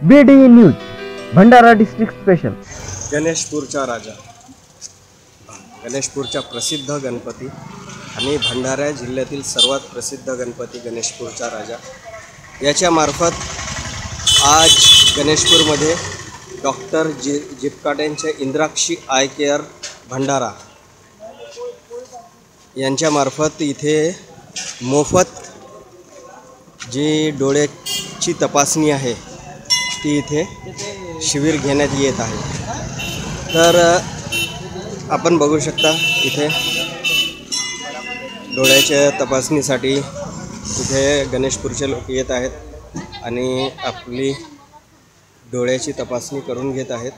BD news Bhandara district special. गणेशपूरचा राजा, गणेशपूरचा प्रसिद्ध गणपती आणि भंडारा जिल्ह्यातील सर्वात प्रसिद्ध गणपती गणेशपूरचा राजा याच्या मार्फत आज गणेशपूरमध्ये डॉक्टर जिपकाट्यांचे इंद्राक्षी आय केअर भंडारा यांच्या मार्फत इथे मोफत जी डोळ्याची तपासणी आहे ती इथे शिबिर घेण्यात येत आहे। तर आपण बघू शकता इथे डोळ्याच्या तपासणीसाठी इथे गणेशपूरचे लोक येत आहेत आणि आपली डोळ्याची तपासणी करून घेत आहेत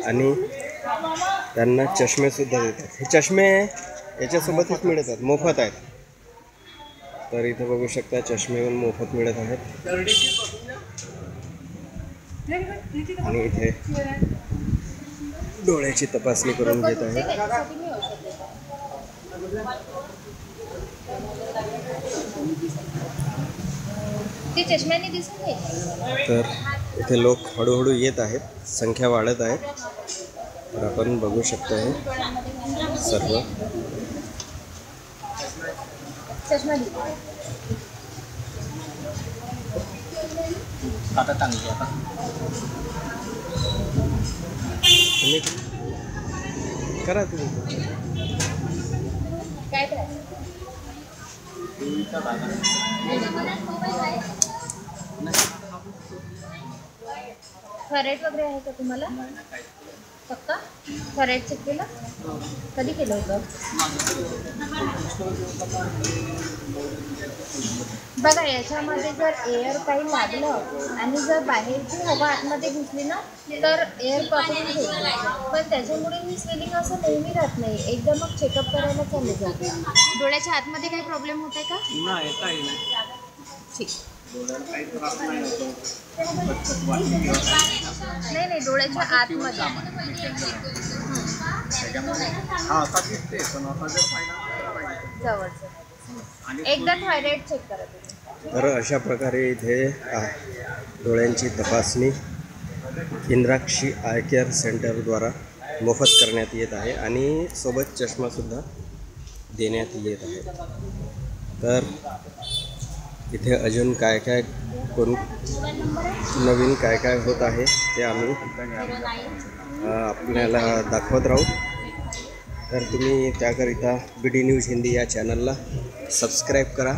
आणि त्यांना चष्मे सुद्धा देतात। हे चष्मे याच्यासोबतच मिळतात, मोफत आहेत। तर इथे बघू शकता चष्मे पण मोफत मिळत आहेत आणि इथे डोळ्याची तपासणी करून घेत आहेत। तर इथे लोक हळूहळू येत आहेत, संख्या वाढत आहे। तर आपण बघू शकता हे सर्व आता चांगली आता तुम्ही करा तुम्ही काय करायचं थरेट वगैरे आहे का तुम्हाला? फक्त थरेट चेक केलं? कधी केलं होतं? बघा याच्यामध्ये जर एअर काही लागलं आणि जर बाहेरची हवा आतमध्ये घुसली ना तर एअर पकडून ठेवतो, पण त्याच्यामुळे ही स्वेलिंग असं नेहमी राहत नाही। एकदा मग चेकअप करायला चालले जाते। डोळ्याच्या आतमध्ये काही प्रॉब्लेम होत आहे का? नाही, काही नाही। ठीक, काही त्रास नाही होतो। नाही डोळ्याच्या आतमध्ये जवळचं एकदा थायरॉइड चेक करा तुम्ही। तर अशा प्रकारे इथे डोळ्यांची तपासणी इंद्राक्षी आय केअर सेंटरद्वारा मोफत करण्यात येत आहे आणि सोबत चष्मासुद्धा देण्यात येत आहे। तर इथे अजून काय काय करून नवीन काय काय होत आहे ते आम्ही आपल्याला दाखवत राहू। तर तुम्ही त्याकरिता BD न्यूज हिंदी या चॅनलला सबस्क्राईब करा।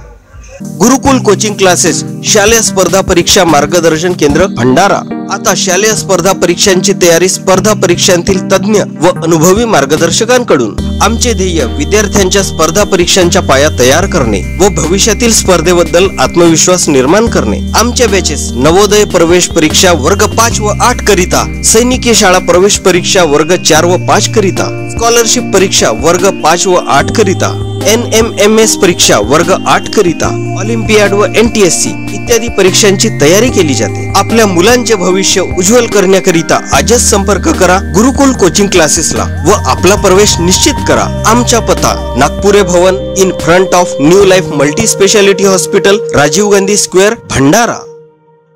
गुरुकुल कोचिंग क्लासेस, शालेय स्पर्धा परीक्षा मार्गदर्शन केंद्र भंडारा। आता शालेय स्पर्धा परीक्षांची तयारी स्पर्धा परीक्षांतील तज्ञ व अनुभवी मार्गदर्शकांकडून। आमचे ध्येय विद्यार्थ्यांच्या स्पर्धा परीक्षांच्या पाया तयार करणे व भविष्यातील स्पर्धेबद्दल आत्मविश्वास निर्माण करणे। आमच्या बॅचेस नवोदय प्रवेश परीक्षा वर्ग 5 व 8 करिता, सैनिकी शाळा प्रवेश परीक्षा वर्ग 4 व 5 करिता, स्कॉलरशिप परीक्षा वर्ग 5 व 8 करिता, NMMS परीक्षा वर्ग 8 करिता, ऑलिम्पियाड व NTSC इत्यादी परीक्षांची तयारी केली जाते। आपल्या मुलांचे भविष्य उज्ज्वल करण्याकरिता आजच संपर्क करा गुरुकुल कोचिंग क्लासेसला व आपला प्रवेश निश्चित करा। आमचा पत्ता Nagpure Bhavan in front of new life multi speciality hospital, Rajiv Gandhi square, Bhandara.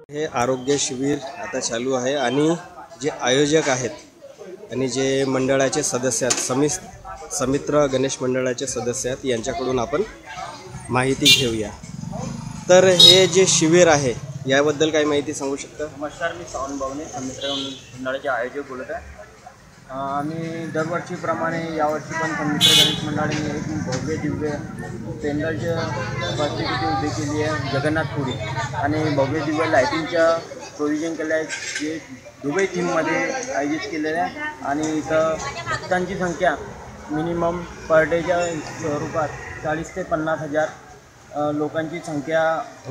हे आरोग्य शिबिर आता चालू आहे आणि जे आयोजक आहेत आणि जे मंडळाचे सदस्य आहेत, समित्र गणेश मंडळाचे सदस्य आहेत, यांच्याकडून आपण माहिती घेऊया। तर हे जे शिबिर आहे याबद्दल काही माहिती सांगू शकता? नमस्कार, मी सावंत भावने, समित्र मंडळाचे आयोजक बोलत आहे। आम्ही दरवर्षीप्रमाणे यावर्षी पण समित्र गणेश मंडळाने एक भव्य दिव्य पेंडलच्या फॅसिलिटी उभी केली आहे जगन्नाथपुरी आणि भव्य दिव्य लायटिंगच्या प्रोव्हिजन केलं आहे जे दुबई थीममध्ये आयोजित केलेलं आहे आणि इथं भक्तांची संख्या मिनिमम पर डेच्या स्वरूपात 40 ते 50 हजार लोकांची संख्या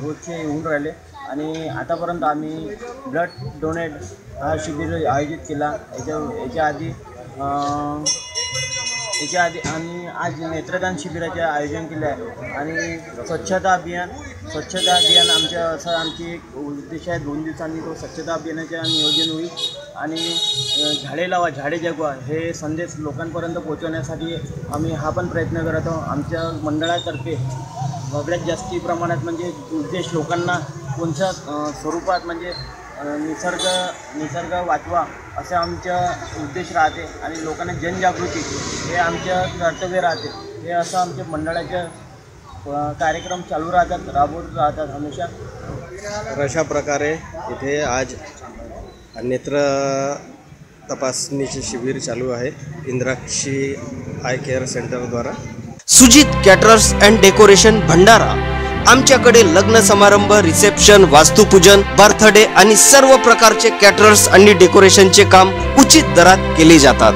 रोजचे येऊन राहिले आणि आतापर्यंत आम्ही ब्लड डोनेट हा शिबिर आयोजित केला। याच्या आधी आणि आज नेत्रदान शिबिराचे आयोजन केले आहे आणि स्वच्छता अभियान आमची एक उद्देश आहे। 2 दिवसांनी तो स्वच्छता अभियानाचे नियोजन होईल आणि झाडे लावा झाडे जगवा हे संदेश लोकांपर्यंत पोहोचवण्यासाठी आम्ही हा पण प्रयत्न करत आहोत। आमच्या मंडळातर्फे सगळ्यात जास्ती प्रमाणात म्हणजे उद्देश लोकांना कोणत्या स्वरूपात म्हणजे निसर्ग वाचवा असे आमचं उद्देश राहते आणि लोकांना जनजागृती हे आमचं कर्तव्य राहते. हे असं आमच्या मंडळाचे कार्यक्रम चालू राहतात, राबवत राहतात हमेशा. तर अशा प्रकारे इथे आज नेत्र तपासणीचे शिबिर चालू आहे इंद्राक्षी आय केअर सेंटरद्वारा. Sujit caterers and decoration Bhandara. आमच्याकडे लग्न समारंभ, रिसेप्शन, वास्तुपूजन, बर्थडे आणि सर्व प्रकारचे कॅटरर्स आणि डेकोरेशनचे काम उचित दरात केले जातात.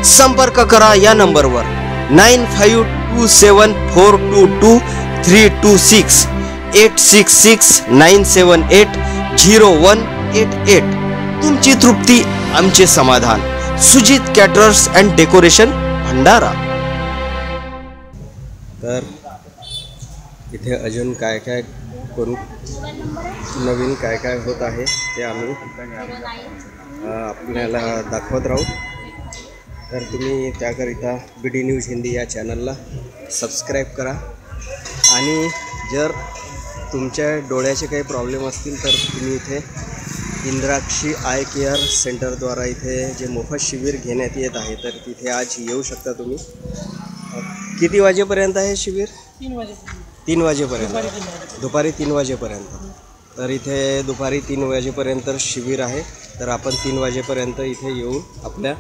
संपर्क करा या नंबरवर 9527422326 8669780188. तुमची तृप्ती आमचे समाधान. Sujit caterers and decoration Bhandara. तर इथे अजून काय काय करू, नवीन काय काय होत आहे ते आम्ही आपल्याला दाखवत राहू. तर तुम्ही त्याकरिता BD न्यूज हिंदी या चॅनलला सबस्क्राईब करा. आणि जर तुमच्या डोळ्याचे काही प्रॉब्लेम असतील तर तुम्ही इथे इंद्राक्षी आय केअर सेंटरद्वारा इथे जे मोफत शिबिर घेण्यात येत आहे तर तिथे आज येऊ शकता तुम्ही. किती वाजेपर्यंत आहे शिबिर? 3 वाजेपर्यंत, दुपारी 3 वाजेपर्यंत. तर इथे दुपारी 3 वाजेपर्यंत शिबिर आहे. तर आपण 3 वाजेपर्यंत इथे येऊन आपल्या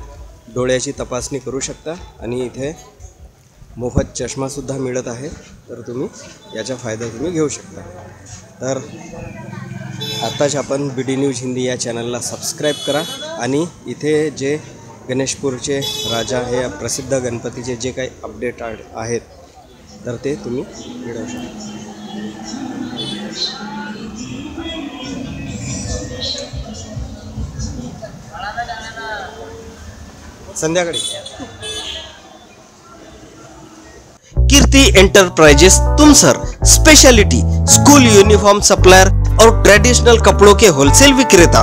डोळ्याची तपासणी करू शकता. आणि इथे मोफत चष्मासुद्धा मिळत आहे. तर तुम्ही याचा फायदा तुम्ही घेऊ शकता. तर आत्ताच आपण BD न्यूज हिंदी या चॅनलला सबस्क्राईब करा. आणि इथे जे गणेशपूरचे राजा हे प्रसिद्ध गणपतीचे जे काही अपडेट आहेत तर ते तुम्ही मिळवू शकता. संध्याकाळी Kirti enterprises Tumsar. Speciality school uniform supplier और ट्रेडिशनल कपड़ों के होलसेल विक्रेता.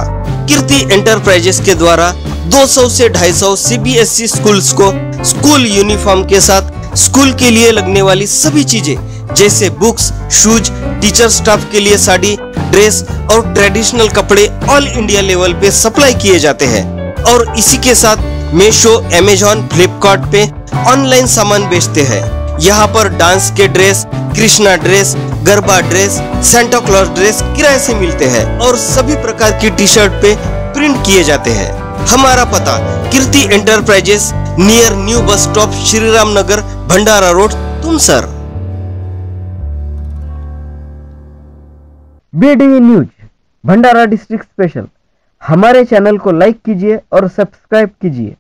कीर्ति एंटरप्राइजेस के द्वारा 200 से 250 CBSE स्कूल्स को स्कूल यूनिफॉर्म के साथ स्कूल के लिए लगने वाली सभी चीजें जैसे बुक्स, शूज, टीचर स्टाफ के लिए साड़ी, ड्रेस और ट्रेडिशनल कपड़े ऑल इंडिया लेवल पे सप्लाई किए जाते हैं. और इसी के साथ मीशो, अमेजॉन, फ्लिपकार्ट पे ऑनलाइन सामान बेचते हैं. यहाँ पर डांस के dress, Krishna dress, garba dress, Santa Claus dress किराए से मिलते हैं और सभी प्रकार की टी शर्ट पे प्रिंट किए जाते हैं. हमारा पता Kirti enterprises near new bus stop Shriram Nagar Bhandara road Tumsar. BD news Bhandara district special. हमारे चैनल को लाइक कीजिए और सब्सक्राइब कीजिए.